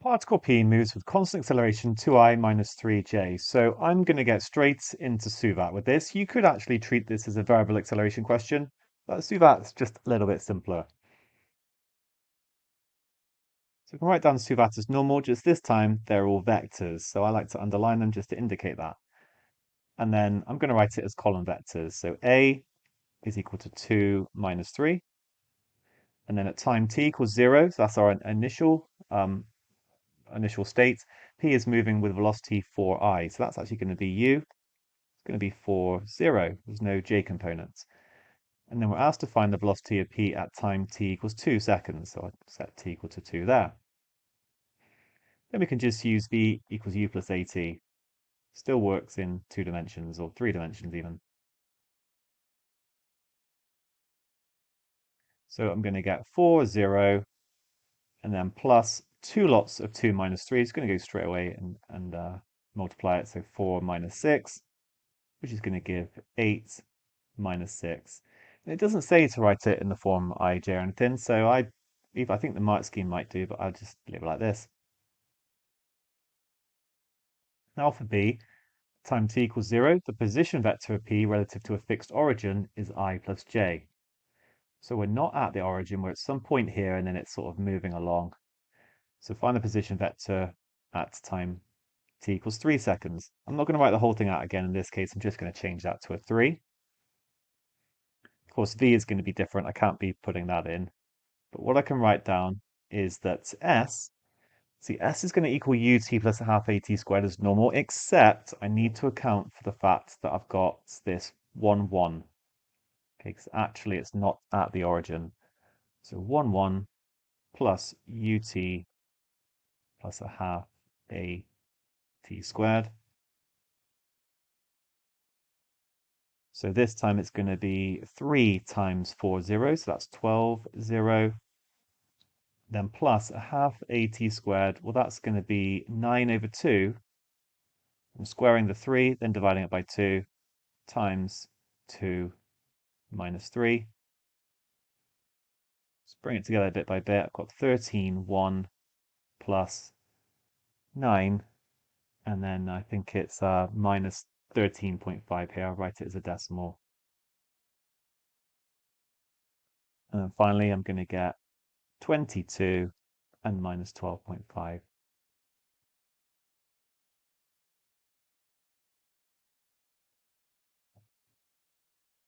particle P moves with constant acceleration 2I minus 3j. So I'm going to get straight into Suvat with this. You could actually treat this as a variable acceleration question, but Suvat's just a little bit simpler. So we can write down Suvat as normal, just this time they're all vectors. So I like to underline them just to indicate that. And then I'm going to write it as column vectors. So A is equal to 2 minus 3. And then at time t equals 0, so that's our initial state, P is moving with velocity 4I. So that's actually going to be U. It's going to be 4, 0. There's no J components. And then we're asked to find the velocity of P at time t equals 2 seconds. So I set t equal to 2 there. Then we can just use V equals U plus AT. Still works in 2 dimensions or 3 dimensions even. So I'm going to get 4, 0, and then plus 2 lots of 2 minus 3. It's going to go straight away and multiply it. So 4 minus 6, which is going to give 8 minus 6. And it doesn't say to write it in the form ij or anything, so I think the mark scheme might do, but I'll just leave it like this. Now for b, time t equals 0, the position vector of p relative to a fixed origin is I plus j. So we're not at the origin, we're at some point here, and then it's sort of moving along. So find the position vector at time t equals 3 seconds. I'm not going to write the whole thing out again in this case, I'm just going to change that to a 3. Of course, v is going to be different, I can't be putting that in. But what I can write down is that s is going to equal ut plus a half at squared as normal, except I need to account for the fact that I've got this 1, 1. Okay, because actually it's not at the origin. So 1, 1 plus ut plus a half at squared. So this time it's going to be 3 times 4 zeros, so that's 12, 0. Then plus a half at squared, well that's going to be 9 over 2. I'm squaring the 3, then dividing it by 2, times 2 minus 3. Let's bring it together bit by bit. I've got 13, 1 plus 9, and then I think it's minus 13.5 here. I'll write it as a decimal. And then finally, I'm going to get 22 and minus 12.5.